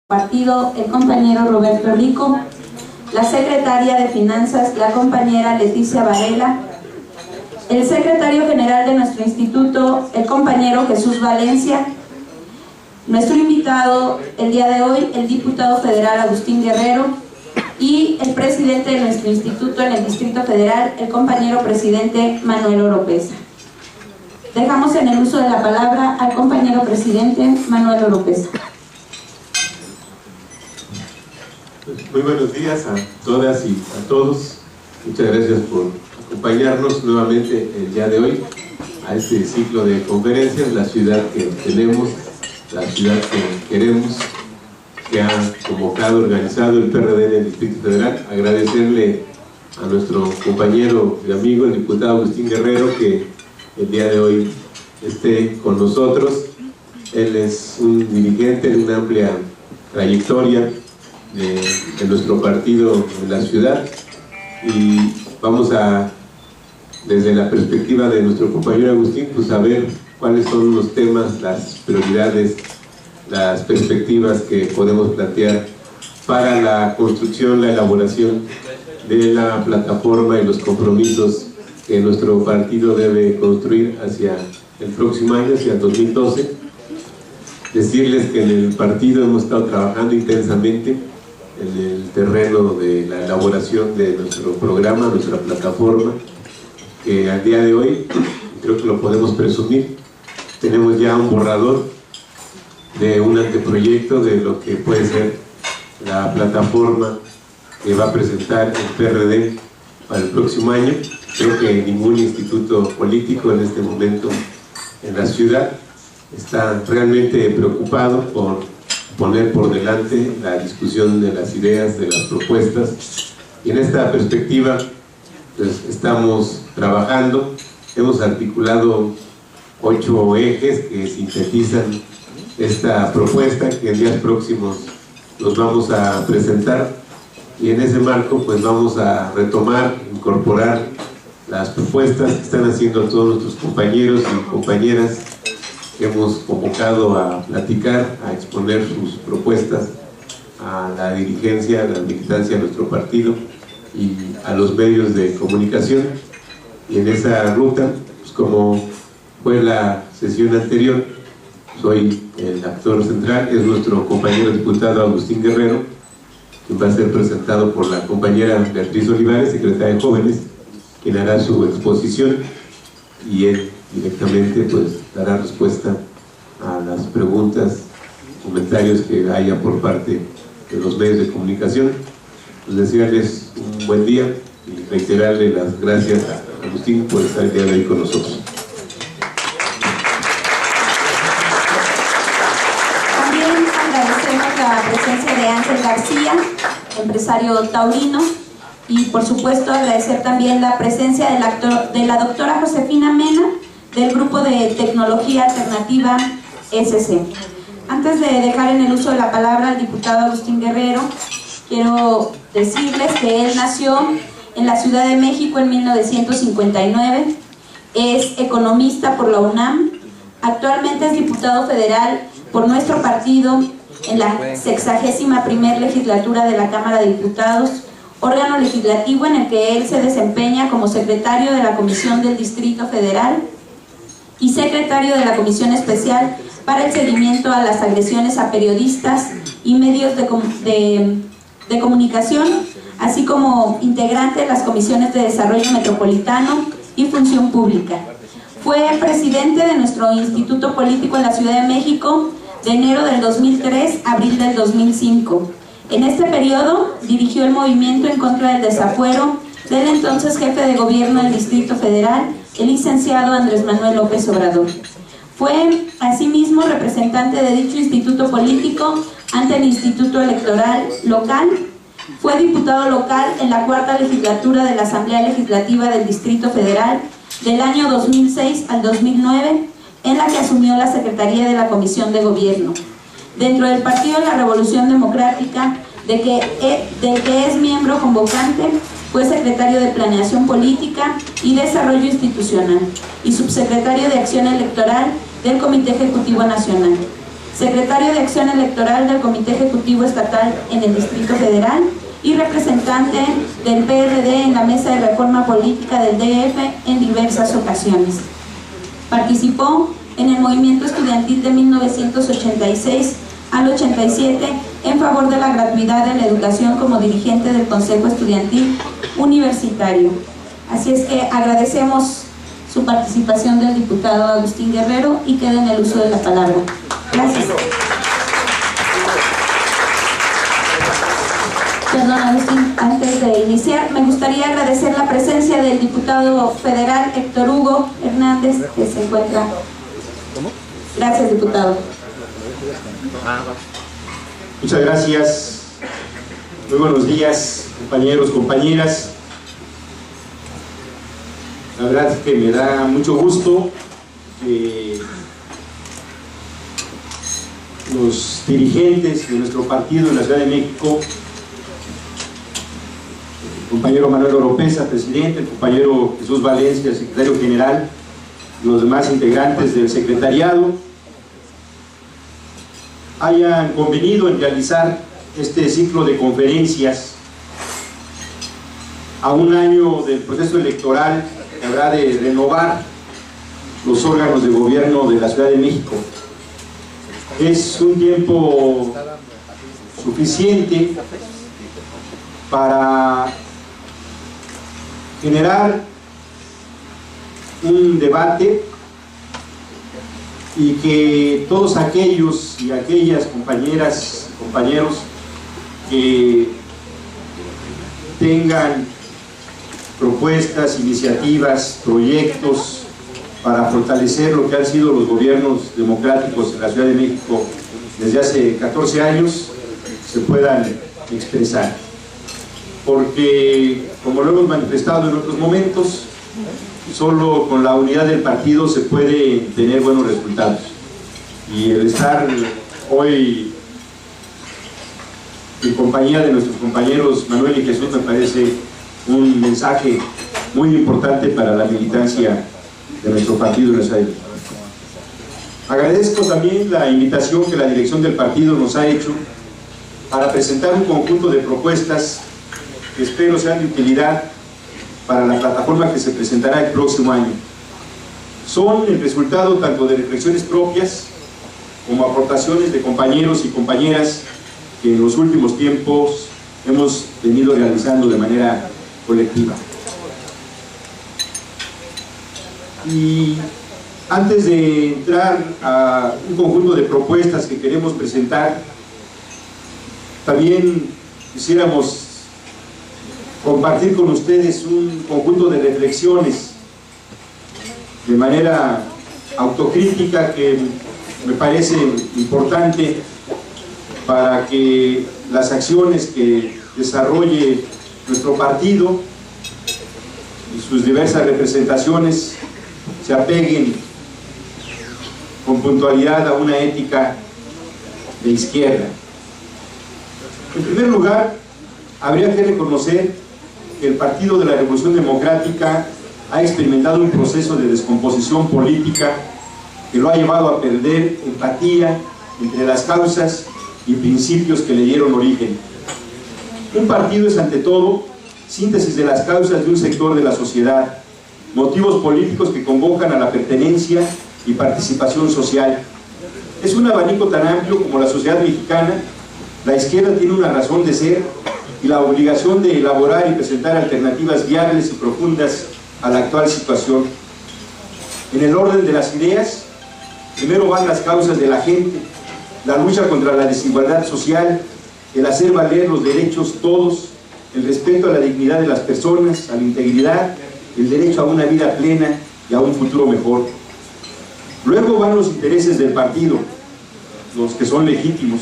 partido, el compañero Roberto Rico, la secretaria de Finanzas, la compañera Leticia Varela, el secretario general de nuestro instituto, el compañero Jesús Valencia, nuestro invitado el día de hoy, el diputado federal Agustín Guerrero, y el presidente de nuestro instituto en el Distrito Federal, el compañero presidente Manuel Oropesa. Dejamos en el uso de la palabra al compañero presidente Manuel Oropesa. Muy buenos días a todas y a todos. Muchas gracias por acompañarnos nuevamente el día de hoy a este ciclo de conferencias, la ciudad que tenemos, la ciudad que queremos, que ha convocado, organizado el PRD en el Distrito Federal. Agradecerle a nuestro compañero y amigo, el diputado Agustín Guerrero, que el día de hoy esté con nosotros. Él es un dirigente de una amplia trayectoria de nuestro partido en la ciudad, y vamos a, desde la perspectiva de nuestro compañero Agustín, pues a ver cuáles son los temas, las prioridades, las perspectivas que podemos plantear para la construcción, la elaboración de la plataforma y los compromisos que nuestro partido debe construir hacia el próximo año, hacia el 2012. Decirles que en el partido hemos estado trabajando intensamente en el terreno de la elaboración de nuestro programa, nuestra plataforma, que al día de hoy, creo que lo podemos presumir, tenemos ya un borrador de un anteproyecto de lo que puede ser la plataforma que va a presentar el PRD para el próximo año. Creo que ningún instituto político en este momento en la ciudad está realmente preocupado por poner por delante la discusión de las ideas, de las propuestas, y en esta perspectiva pues estamos trabajando. Hemos articulado 8 ejes que sintetizan esta propuesta, que en días próximos los vamos a presentar, y en ese marco pues vamos a retomar, incorporar las propuestas que están haciendo todos nuestros compañeros y compañeras que hemos convocado a platicar, a exponer sus propuestas a la dirigencia, a la militancia de nuestro partido y a los medios de comunicación. Y en esa ruta, pues como fue la sesión anterior, soy el actor central, es nuestro compañero diputado Agustín Guerrero, quien va a ser presentado por la compañera Beatriz Olivares, secretaria de Jóvenes, quien hará su exposición, y él directamente pues dará respuesta a las preguntas, comentarios que haya por parte de los medios de comunicación. Pues desearles un buen día y reiterarle las gracias a Agustín por estar el día de hoy con nosotros. También agradecemos la presencia de Ángel García, empresario taurino, y por supuesto agradecer también la presencia de la doctora Josefina Mena, del Grupo de Tecnología Alternativa SC. Antes de dejar en el uso de la palabra al diputado Agustín Guerrero, quiero decirles que él nació en la Ciudad de México en 1959, es economista por la UNAM, actualmente es diputado federal por nuestro partido en la 61ª legislatura de la Cámara de Diputados, órgano legislativo en el que él se desempeña como secretario de la Comisión del Distrito Federal y secretario de la Comisión Especial para el Seguimiento a las Agresiones a Periodistas y Medios de Comunicación, así como integrante de las Comisiones de Desarrollo Metropolitano y Función Pública. Fue presidente de nuestro Instituto Político en la Ciudad de México de enero del 2003 a abril del 2005. En este periodo dirigió el movimiento en contra del desafuero del entonces jefe de gobierno del Distrito Federal, el licenciado Andrés Manuel López Obrador. Fue asimismo representante de dicho instituto político ante el Instituto Electoral Local. Fue diputado local en la 4ª legislatura de la Asamblea Legislativa del Distrito Federal del año 2006 al 2009, en la que asumió la Secretaría de la Comisión de Gobierno. Dentro del Partido de la Revolución Democrática, de que es miembro convocante, fue secretario de Planeación Política y Desarrollo Institucional y subsecretario de Acción Electoral del Comité Ejecutivo Nacional. secretario de Acción Electoral del Comité Ejecutivo Estatal en el Distrito Federal y representante del PRD en la Mesa de Reforma Política del DF en diversas ocasiones. Participó en el movimiento estudiantil de 1986 al 87 en favor de la gratuidad de la educación como dirigente del Consejo Estudiantil Universitario. Así es que agradecemos su participación del diputado Agustín Guerrero y queda en el uso de la palabra. Gracias. Perdón, Agustín, antes de iniciar, me gustaría agradecer la presencia del diputado federal Héctor Hugo Hernández, que se encuentra. Gracias, diputado. Muchas gracias. Muy buenos días, compañeros, compañeras. La verdad es que me da mucho gusto que los dirigentes de nuestro partido en la Ciudad de México, el compañero Manuel Oropesa, presidente, el compañero Jesús Valencia, secretario general, los demás integrantes del secretariado, hayan convenido en realizar este ciclo de conferencias a un año del proceso electoral que habrá de renovar los órganos de gobierno de la Ciudad de México. Es un tiempo suficiente para generar un debate y que todos aquellos y aquellas compañeras, compañeros que tengan propuestas, iniciativas, proyectos para fortalecer lo que han sido los gobiernos democráticos en la Ciudad de México desde hace 14 años, se puedan expresar. Porque, como lo hemos manifestado en otros momentos, solo con la unidad del partido se puede tener buenos resultados. Y el estar hoy en compañía de nuestros compañeros Manuel y Jesús me parece un mensaje muy importante para la militancia de nuestro partido en la Ciudad de México. Agradezco también la invitación que la dirección del partido nos ha hecho para presentar un conjunto de propuestas que espero sean de utilidad para la plataforma que se presentará el próximo año. Son el resultado tanto de reflexiones propias como aportaciones de compañeros y compañeras que en los últimos tiempos hemos venido realizando de manera colectiva. Y antes de entrar a un conjunto de propuestas que queremos presentar, también quisiéramos compartir con ustedes un conjunto de reflexiones de manera autocrítica que me parece importante para que las acciones que desarrolle nuestro partido y sus diversas representaciones se apeguen con puntualidad a una ética de izquierda. En primer lugar, habría que reconocer que el Partido de la Revolución Democrática ha experimentado un proceso de descomposición política que lo ha llevado a perder empatía entre las causas y principios que le dieron origen. Un partido es ante todo síntesis de las causas de un sector de la sociedad, motivos políticos que convocan a la pertenencia y participación social. Es un abanico tan amplio como la sociedad mexicana. La izquierda tiene una razón de ser y la obligación de elaborar y presentar alternativas viables y profundas a la actual situación. En el orden de las ideas, primero van las causas de la gente, la lucha contra la desigualdad social, el hacer valer los derechos todos, el respeto a la dignidad de las personas, a la integridad, el derecho a una vida plena y a un futuro mejor. Luego van los intereses del partido, los que son legítimos.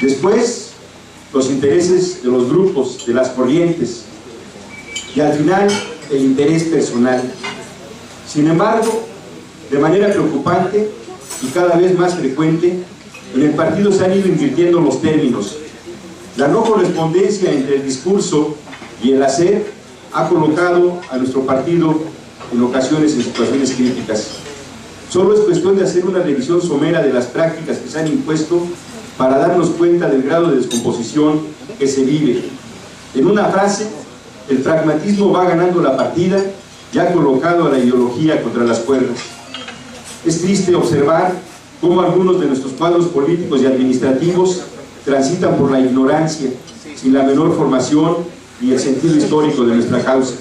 Después, los intereses de los grupos, de las corrientes. Y al final, el interés personal. Sin embargo, de manera preocupante y cada vez más frecuente, en el partido se han ido invirtiendo los términos. La no correspondencia entre el discurso y el hacer ha colocado a nuestro partido en ocasiones en situaciones críticas. Solo es cuestión de hacer una revisión somera de las prácticas que se han impuesto para darnos cuenta del grado de descomposición que se vive. En una frase, el pragmatismo va ganando la partida, ya colocado a la ideología contra las cuerdas. Es triste observar cómo algunos de nuestros cuadros políticos y administrativos transitan por la ignorancia, sin la menor formación ni el sentido histórico de nuestra causa.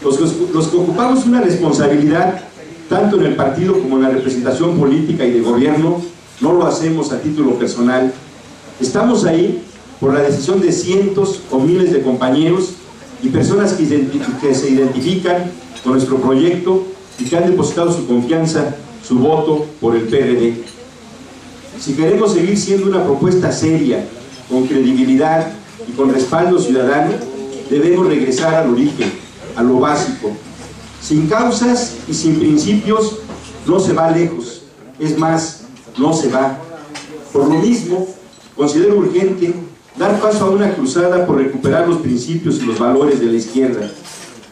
Los que ocupamos una responsabilidad, tanto en el partido como en la representación política y de gobierno, no lo hacemos a título personal. Estamos ahí por la decisión de cientos o miles de compañeros y personas que se identifican con nuestro proyecto y que han depositado su confianza, su voto por el PRD. Si queremos seguir siendo una propuesta seria, con credibilidad y con respaldo ciudadano, debemos regresar al origen, a lo básico. Sin causas y sin principios no se va lejos, es más, no se va. Por lo mismo, considero urgente dar paso a una cruzada por recuperar los principios y los valores de la izquierda.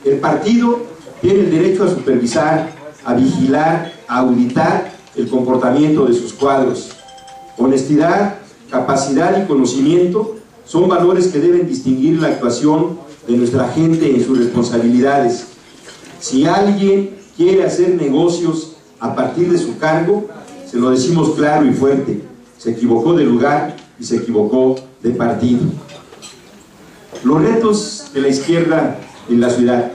El partido tiene el derecho a supervisar, a vigilar, a auditar el comportamiento de sus cuadros. Honestidad, capacidad y conocimiento son valores que deben distinguir la actuación de nuestra gente en sus responsabilidades. Si alguien quiere hacer negocios a partir de su cargo, se lo decimos claro y fuerte: se equivocó de lugar y se equivocó de partido. Los retos de la izquierda en la ciudad.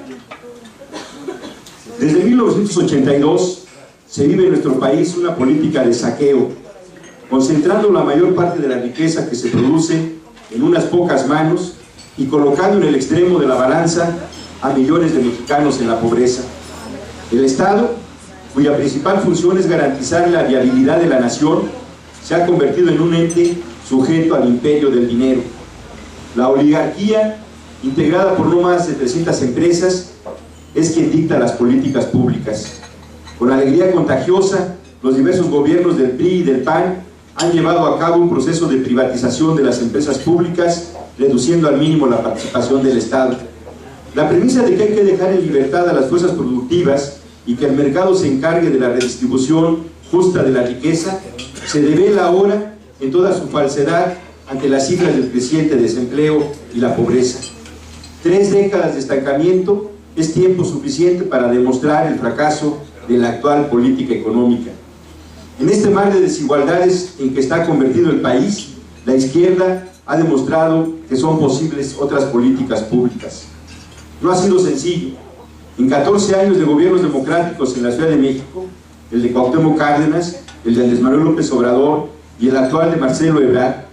Desde 1982 se vive en nuestro país una política de saqueo, concentrando la mayor parte de la riqueza que se produce en unas pocas manos y colocando en el extremo de la balanza a millones de mexicanos en la pobreza. El Estado, cuya principal función es garantizar la viabilidad de la nación, se ha convertido en un ente sujeto al imperio del dinero. La oligarquía, integrada por no más de 300 empresas, es quien dicta las políticas públicas. Con alegría contagiosa, los diversos gobiernos del PRI y del PAN han llevado a cabo un proceso de privatización de las empresas públicas, reduciendo al mínimo la participación del Estado. La premisa de que hay que dejar en libertad a las fuerzas productivas y que el mercado se encargue de la redistribución justa de la riqueza se revela ahora en toda su falsedad ante las cifras del creciente desempleo y la pobreza. 3 décadas de estancamiento es tiempo suficiente para demostrar el fracaso de la actual política económica. En este mar de desigualdades en que está convertido el país, la izquierda ha demostrado que son posibles otras políticas públicas. No ha sido sencillo. En 14 años de gobiernos democráticos en la Ciudad de México, el de Cuauhtémoc Cárdenas, el de Andrés Manuel López Obrador y el actual de Marcelo Ebrard,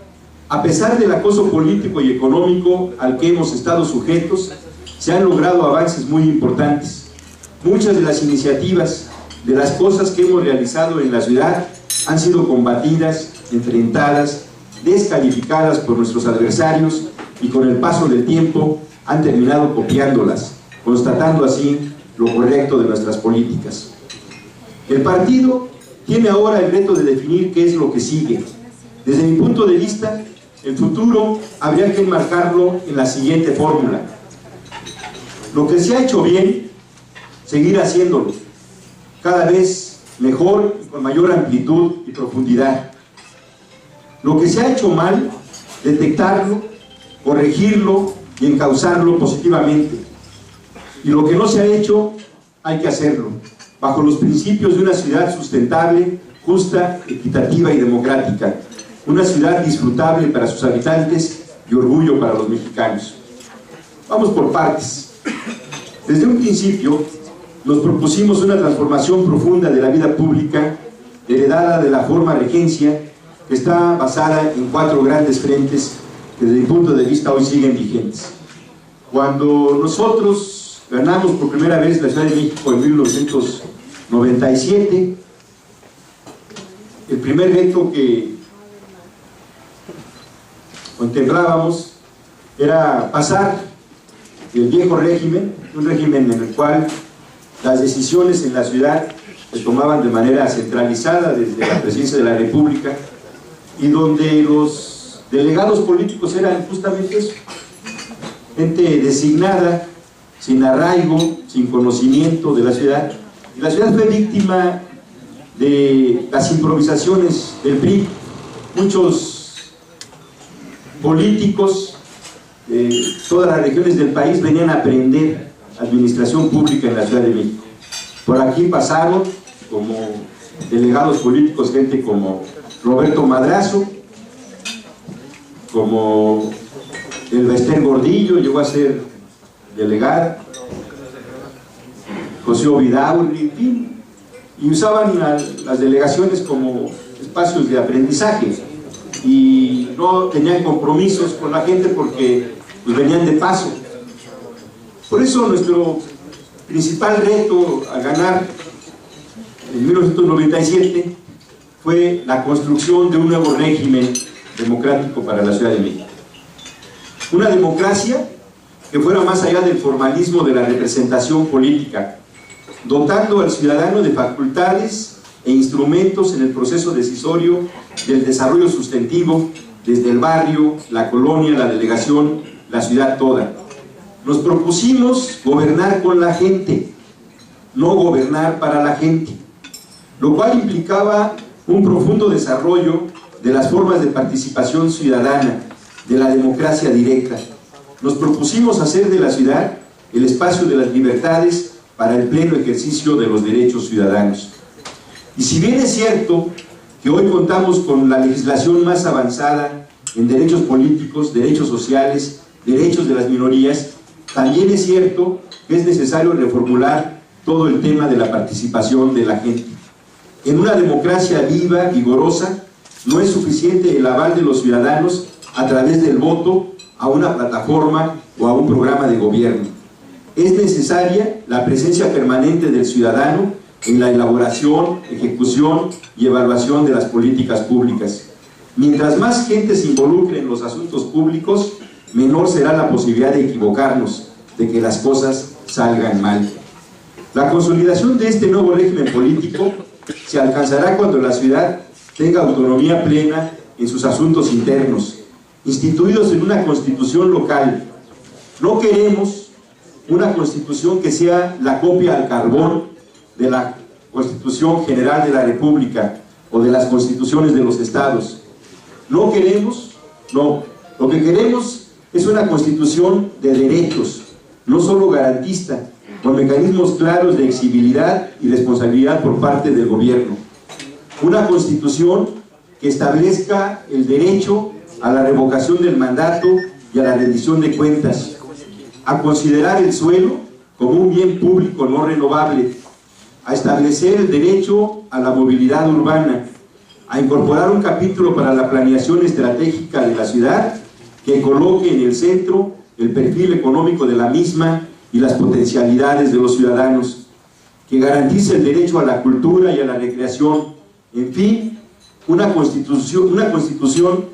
a pesar del acoso político y económico al que hemos estado sujetos, se han logrado avances muy importantes. Muchas de las iniciativas, de las cosas que hemos realizado en la ciudad, han sido combatidas, enfrentadas, descalificadas por nuestros adversarios y con el paso del tiempo han terminado copiándolas, constatando así lo correcto de nuestras políticas. El partido tiene ahora el reto de definir qué es lo que sigue. Desde mi punto de vista, el futuro habría que enmarcarlo en la siguiente fórmula: lo que se ha hecho bien, seguir haciéndolo, cada vez mejor y con mayor amplitud y profundidad. Lo que se ha hecho mal, detectarlo, corregirlo y encauzarlo positivamente. Y lo que no se ha hecho, hay que hacerlo, bajo los principios de una ciudad sustentable, justa, equitativa y democrática. Una ciudad disfrutable para sus habitantes y orgullo para los mexicanos. Vamos por partes. Desde un principio nos propusimos una transformación profunda de la vida pública, heredada de la forma regencia, que está basada en 4 grandes frentes que desde mi punto de vista hoy siguen vigentes. Cuando nosotros ganamos por primera vez la Ciudad de México en 1997, el primer reto que contemplábamos era pasar del viejo régimen, un régimen en el cual las decisiones en la ciudad se tomaban de manera centralizada desde la presidencia de la República y donde los delegados políticos eran justamente eso, gente designada, sin arraigo, sin conocimiento de la ciudad. Y la ciudad fue víctima de las improvisaciones del PRI. Muchos políticos de todas las regiones del país venían a aprender administración pública en la Ciudad de México. Por aquí pasaron como delegados políticos gente como Roberto Madrazo, como el Bester Gordillo, llegó a ser delegado, José Ovidaurri, en fin, y usaban las delegaciones como espacios de aprendizaje y no tenían compromisos con la gente porque pues, venían de paso. Por eso nuestro principal reto a ganar en 1997 fue la construcción de un nuevo régimen democrático para la Ciudad de México. Una democracia que fuera más allá del formalismo de la representación política, dotando al ciudadano de facultades e instrumentos en el proceso decisorio del desarrollo sustentivo desde el barrio, la colonia, la delegación, la ciudad toda. Nos propusimos gobernar con la gente, no gobernar para la gente, lo cual implicaba un profundo desarrollo de las formas de participación ciudadana, de la democracia directa. Nos propusimos hacer de la ciudad el espacio de las libertades para el pleno ejercicio de los derechos ciudadanos. Y si bien es cierto que hoy contamos con la legislación más avanzada en derechos políticos, derechos sociales, derechos de las minorías, también es cierto que es necesario reformular todo el tema de la participación de la gente. En una democracia viva, vigorosa, no es suficiente el aval de los ciudadanos a través del voto a una plataforma o a un programa de gobierno. Es necesaria la presencia permanente del ciudadano en la elaboración, ejecución y evaluación de las políticas públicas. Mientras más gente se involucre en los asuntos públicos, menor será la posibilidad de equivocarnos, de que las cosas salgan mal. La consolidación de este nuevo régimen político se alcanzará cuando la ciudad tenga autonomía plena en sus asuntos internos, instituidos en una constitución local. No queremos una constitución que sea la copia al carbón de la Constitución General de la República o de las constituciones de los estados. No queremos, no, lo que queremos es una constitución de derechos, no solo garantista, con mecanismos claros de exigibilidad y responsabilidad por parte del gobierno. Una constitución que establezca el derecho a la revocación del mandato y a la rendición de cuentas, a considerar el suelo como un bien público no renovable, a establecer el derecho a la movilidad urbana, a incorporar un capítulo para la planeación estratégica de la ciudad que coloque en el centro el perfil económico de la misma y las potencialidades de los ciudadanos, que garantice el derecho a la cultura y a la recreación, en fin, una constitución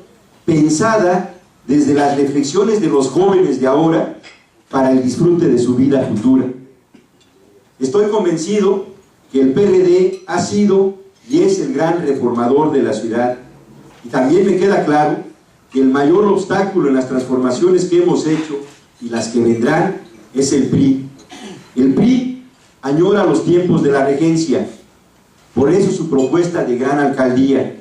pensada desde las reflexiones de los jóvenes de ahora para el disfrute de su vida futura. Estoy convencido que el PRD ha sido y es el gran reformador de la ciudad, y también me queda claro que el mayor obstáculo en las transformaciones que hemos hecho y las que vendrán es el PRI. El PRI añora los tiempos de la regencia, por eso su propuesta de gran alcaldía.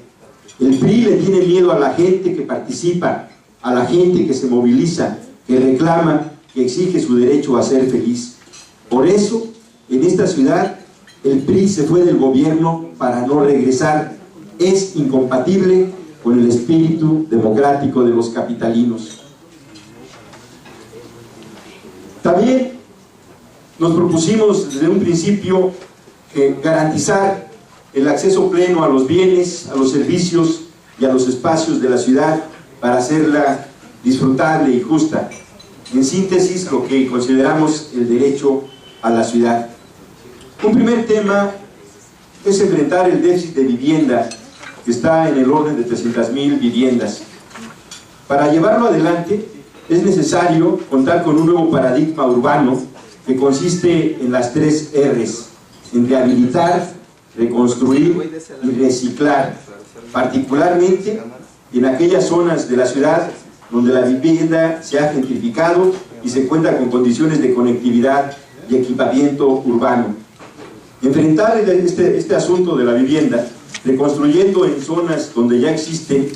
El PRI le tiene miedo a la gente que participa, a la gente que se moviliza, que reclama, que exige su derecho a ser feliz. Por eso, en esta ciudad, el PRI se fue del gobierno para no regresar. Es incompatible con el espíritu democrático de los capitalinos. También nos propusimos desde un principio garantizar el acceso pleno a los bienes, a los servicios y a los espacios de la ciudad para hacerla disfrutable y justa. En síntesis, lo que consideramos el derecho a la ciudad. Un primer tema es enfrentar el déficit de vivienda, que está en el orden de 300,000 viviendas. Para llevarlo adelante, es necesario contar con un nuevo paradigma urbano que consiste en las 3 R's, en rehabilitar, reconstruir y reciclar, particularmente en aquellas zonas de la ciudad donde la vivienda se ha gentrificado y se cuenta con condiciones de conectividad y equipamiento urbano. Enfrentar este asunto de la vivienda, reconstruyendo en zonas donde ya existen,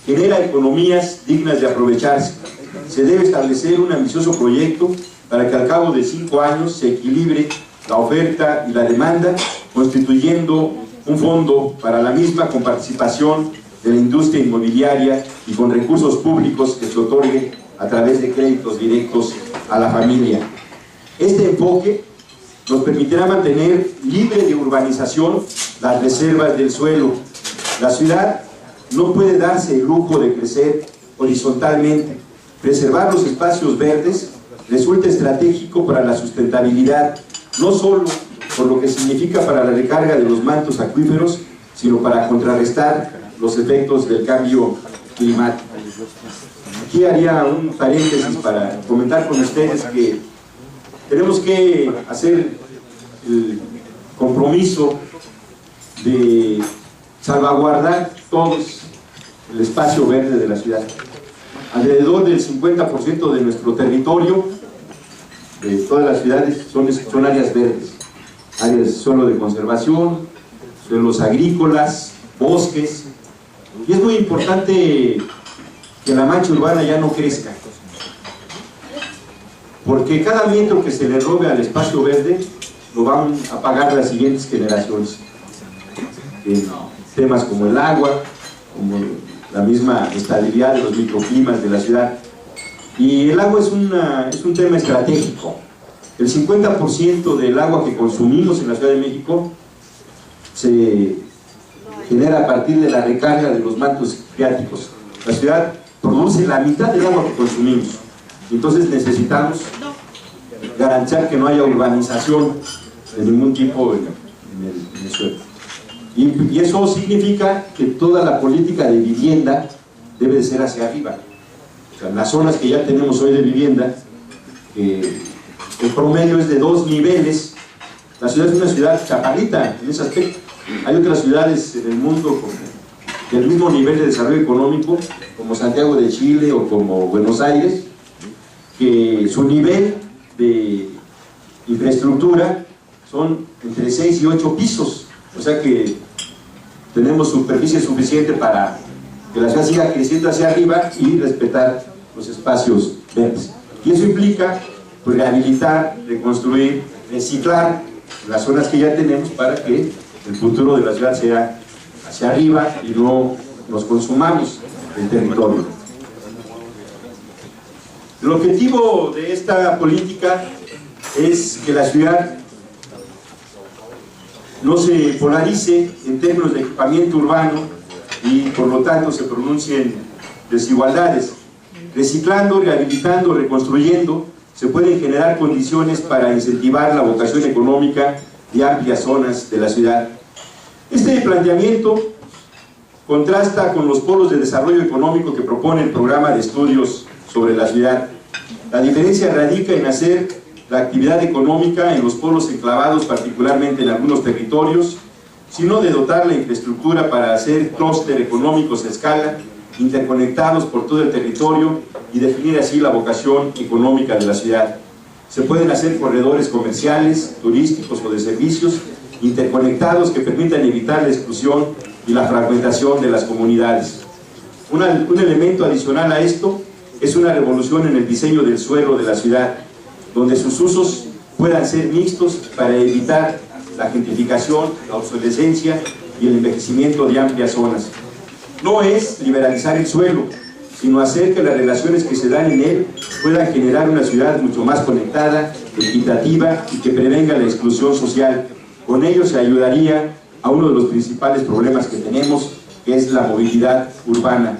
genera economías dignas de aprovecharse. Se debe establecer un ambicioso proyecto para que al cabo de 5 años se equilibre la oferta y la demanda, constituyendo un fondo para la misma con participación de la industria inmobiliaria y con recursos públicos que se otorgue a través de créditos directos a la familia. Este enfoque nos permitirá mantener libre de urbanización las reservas del suelo. La ciudad no puede darse el lujo de crecer horizontalmente. Preservar los espacios verdes resulta estratégico para la sustentabilidad, no solo por lo que significa para la recarga de los mantos acuíferos, sino para contrarrestar los efectos del cambio climático. Aquí haría un paréntesis para comentar con ustedes que tenemos que hacer el compromiso de salvaguardar todos el espacio verde de la ciudad. Alrededor del 50% de nuestro territorio, de todas las ciudades, son áreas verdes, áreas solo de conservación, suelos agrícolas, bosques, y es muy importante que la mancha urbana ya no crezca, porque cada metro que se le robe al espacio verde lo van a pagar las siguientes generaciones. Temas como el agua, como la misma estabilidad de los microclimas de la ciudad. Y el agua es un tema estratégico. El 50% del agua que consumimos en la Ciudad de México se genera a partir de la recarga de los mantos freáticos. La ciudad produce la mitad del agua que consumimos. Entonces necesitamos garantizar que no haya urbanización de ningún tipo en el suelo. Y eso significa que toda la política de vivienda debe de ser hacia arriba. O sea, las zonas que ya tenemos hoy de vivienda, el promedio es de 2 niveles. La ciudad es una ciudad chaparrita en ese aspecto. Hay otras ciudades en el mundo con el mismo nivel de desarrollo económico, como Santiago de Chile o como Buenos Aires, que su nivel de infraestructura son entre 6 y 8 pisos. O sea que tenemos superficie suficiente para que la ciudad siga creciendo hacia arriba y respetar los espacios verdes. Y eso implica pues, rehabilitar, reconstruir, reciclar las zonas que ya tenemos para que el futuro de la ciudad sea hacia arriba y no nos consumamos el territorio. El objetivo de esta política es que la ciudad no se polarice en términos de equipamiento urbano y por lo tanto se pronuncien desigualdades. Reciclando, rehabilitando, reconstruyendo, se pueden generar condiciones para incentivar la vocación económica de amplias zonas de la ciudad. Este planteamiento contrasta con los polos de desarrollo económico que propone el programa de estudios sobre la ciudad. La diferencia radica en hacer la actividad económica en los polos enclavados, particularmente en algunos territorios, sino de dotar la infraestructura para hacer clúster económicos a escala, interconectados por todo el territorio y definir así la vocación económica de la ciudad. Se pueden hacer corredores comerciales, turísticos o de servicios, interconectados que permitan evitar la exclusión y la fragmentación de las comunidades. Un elemento adicional a esto es una revolución en el diseño del suelo de la ciudad, donde sus usos puedan ser mixtos para evitar la gentrificación, la obsolescencia y el envejecimiento de amplias zonas. No es liberalizar el suelo, sino hacer que las relaciones que se dan en él puedan generar una ciudad mucho más conectada, equitativa y que prevenga la exclusión social. Con ello se ayudaría a uno de los principales problemas que tenemos, que es la movilidad urbana.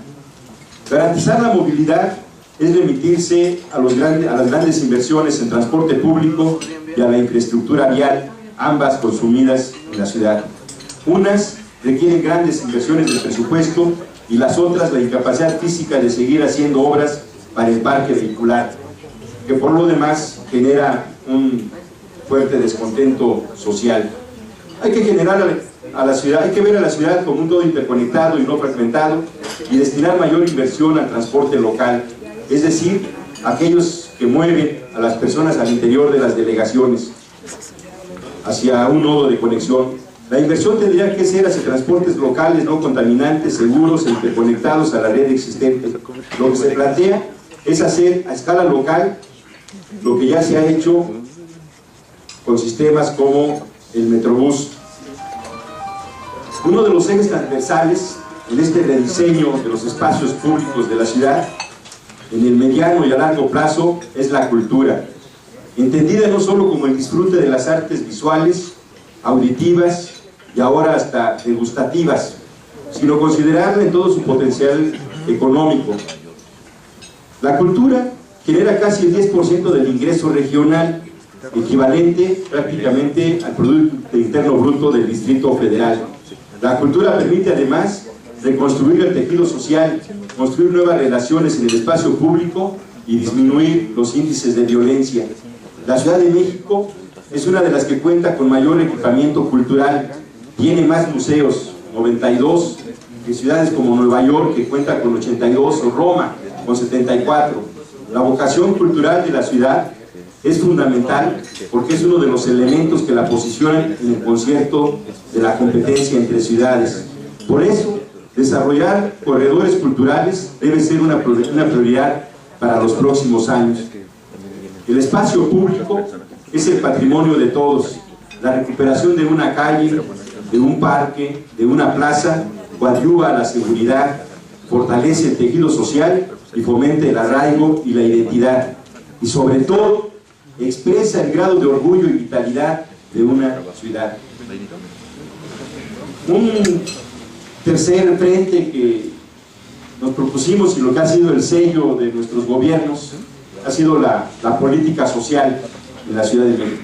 Garantizar la movilidad es remitirse a las grandes inversiones en transporte público y a la infraestructura vial, ambas consumidas en la ciudad. Unas requieren grandes inversiones de presupuesto y las otras la incapacidad física de seguir haciendo obras para el parque vehicular, que por lo demás genera un fuerte descontento social. Hay que generar a la ciudad, hay que ver a la ciudad como un todo interconectado y no fragmentado y destinar mayor inversión al transporte local, es decir, aquellos que mueven a las personas al interior de las delegaciones. hacia un nodo de conexión. La inversión tendría que ser hacia transportes locales no contaminantes, seguros e interconectados a la red existente. Lo que se plantea es hacer a escala local lo que ya se ha hecho con sistemas como el Metrobús. Uno de los ejes transversales en este rediseño de los espacios públicos de la ciudad, en el mediano y a largo plazo, es la cultura, entendida no solo como el disfrute de las artes visuales, auditivas y ahora hasta degustativas, sino considerarla en todo su potencial económico. La cultura genera casi el 10% del ingreso regional, equivalente prácticamente al Producto Interno Bruto del Distrito Federal. La cultura permite además reconstruir el tejido social, construir nuevas relaciones en el espacio público y disminuir los índices de violencia. La Ciudad de México es una de las que cuenta con mayor equipamiento cultural, tiene más museos, 92, que ciudades como Nueva York, que cuenta con 82, o Roma, con 74. La vocación cultural de la ciudad es fundamental porque es uno de los elementos que la posicionan en el concierto de la competencia entre ciudades. Por eso, desarrollar corredores culturales debe ser una prioridad para los próximos años. El espacio público es el patrimonio de todos. La recuperación de una calle, de un parque, de una plaza, coadyuva a la seguridad, fortalece el tejido social y fomenta el arraigo y la identidad. Y sobre todo, expresa el grado de orgullo y vitalidad de una ciudad. Un tercer frente que nos propusimos y lo que ha sido el sello de nuestros gobiernos ha sido la política social en la Ciudad de México.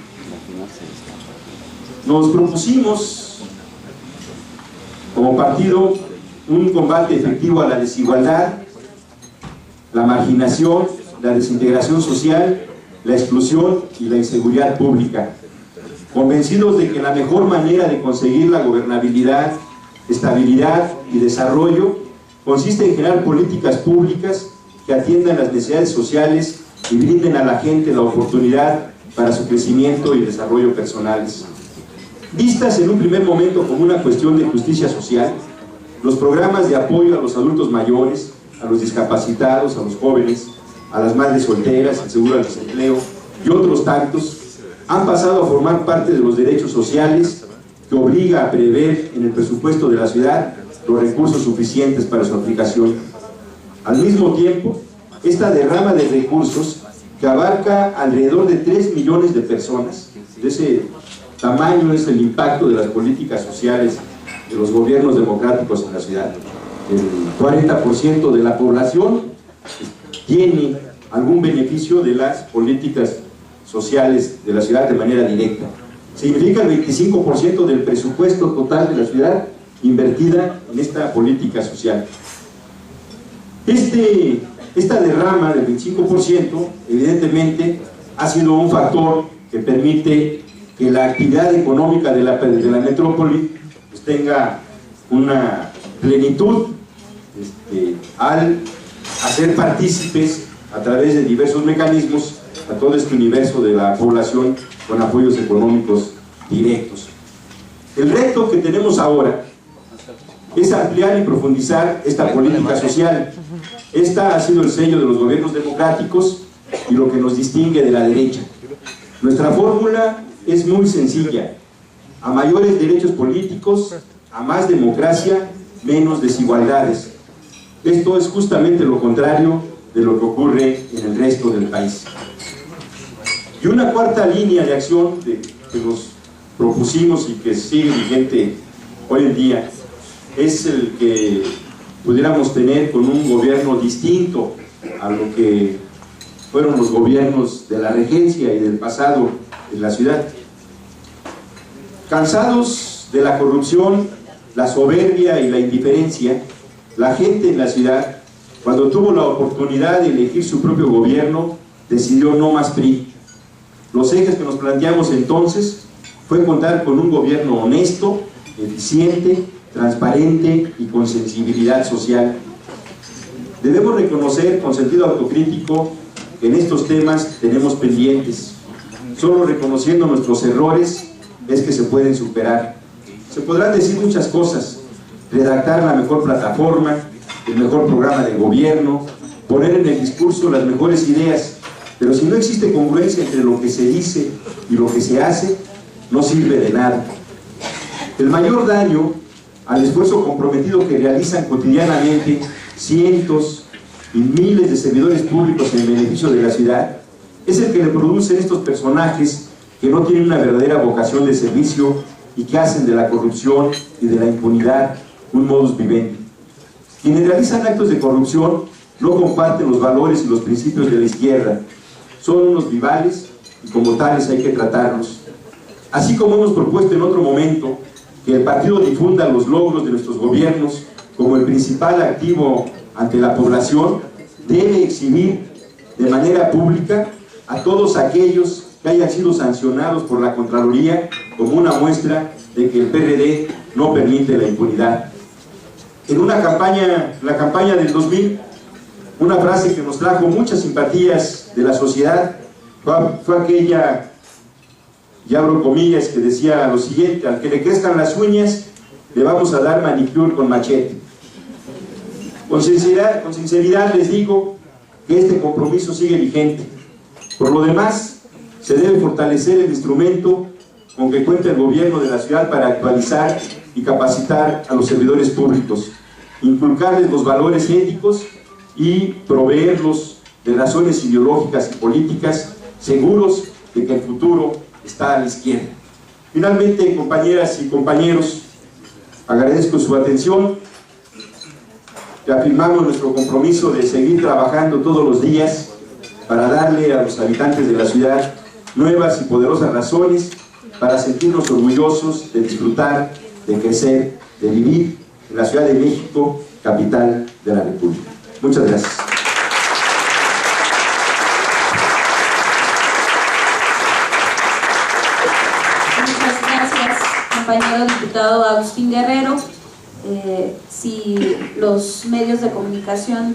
Nos propusimos como partido un combate efectivo a la desigualdad, la marginación, la desintegración social, la exclusión y la inseguridad pública, convencidos de que la mejor manera de conseguir la gobernabilidad, estabilidad y desarrollo consiste en generar políticas públicas que atiendan las necesidades sociales y brinden a la gente la oportunidad para su crecimiento y desarrollo personales. Vistas en un primer momento como una cuestión de justicia social, los programas de apoyo a los adultos mayores, a los discapacitados, a los jóvenes, a las madres solteras, el seguro al desempleo y otros tantos, han pasado a formar parte de los derechos sociales que obliga a prever en el presupuesto de la ciudad los recursos suficientes para su aplicación. Al mismo tiempo, esta derrama de recursos que abarca alrededor de 3 millones de personas, de ese tamaño es el impacto de las políticas sociales de los gobiernos democráticos en la ciudad. El 40% de la población tiene algún beneficio de las políticas sociales de la ciudad de manera directa. Significa el 25% del presupuesto total de la ciudad invertida en esta política social. Esta derrama del 25% evidentemente ha sido un factor que permite que la actividad económica de la metrópoli pues tenga una plenitud al hacer partícipes a través de diversos mecanismos a todo este universo de la población con apoyos económicos directos. El reto que tenemos ahora es ampliar y profundizar esta política social. Esta ha sido el sello de los gobiernos democráticos y lo que nos distingue de la derecha. Nuestra fórmula es muy sencilla: a mayores derechos políticos, a más democracia, menos desigualdades. Esto es justamente lo contrario de lo que ocurre en el resto del país. Y una cuarta línea de acción que nos propusimos y que sigue vigente hoy en día es el que pudiéramos tener con un gobierno distinto a lo que fueron los gobiernos de la regencia y del pasado en la ciudad. Cansados de la corrupción, la soberbia y la indiferencia, la gente en la ciudad, cuando tuvo la oportunidad de elegir su propio gobierno, decidió no más PRI. Los ejes que nos planteamos entonces fue contar con un gobierno honesto, eficiente, transparente y con sensibilidad social. Debemos reconocer con sentido autocrítico que en estos temas tenemos pendientes. Solo reconociendo nuestros errores es que se pueden superar. Se podrán decir muchas cosas, redactar la mejor plataforma, el mejor programa de gobierno, poner en el discurso las mejores ideas, pero si no existe congruencia entre lo que se dice y lo que se hace, no sirve de nada. El mayor daño al esfuerzo comprometido que realizan cotidianamente cientos y miles de servidores públicos en beneficio de la ciudad es el que le producen estos personajes que no tienen una verdadera vocación de servicio y que hacen de la corrupción y de la impunidad un modus vivendi. Quienes realizan actos de corrupción no comparten los valores y los principios de la izquierda, son unos rivales y como tales hay que tratarlos. Así como hemos propuesto en otro momento que el partido difunda los logros de nuestros gobiernos como el principal activo ante la población, debe exhibir de manera pública a todos aquellos que hayan sido sancionados por la Contraloría como una muestra de que el PRD no permite la impunidad. En una campaña, la campaña del 2000, una frase que nos trajo muchas simpatías de la sociedad fue aquella, y abro comillas, que decía lo siguiente: al que le crezcan las uñas, le vamos a dar manicure con machete. Con sinceridad les digo que este compromiso sigue vigente. Por lo demás, se debe fortalecer el instrumento con que cuenta el gobierno de la ciudad para actualizar y capacitar a los servidores públicos, inculcarles los valores éticos y proveerlos de razones ideológicas y políticas, seguros de que el futuro está a la izquierda. Finalmente, compañeras y compañeros, agradezco su atención. Reafirmamos nuestro compromiso de seguir trabajando todos los días para darle a los habitantes de la ciudad nuevas y poderosas razones para sentirnos orgullosos de disfrutar, de crecer, de vivir en la Ciudad de México, capital de la República. Muchas gracias. Muchas gracias, compañero diputado Agustín Guerrero. Si los medios de comunicación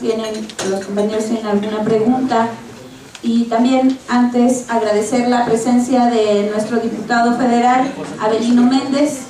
los compañeros tienen alguna pregunta, y también antes agradecer la presencia de nuestro diputado federal, Avelino Méndez.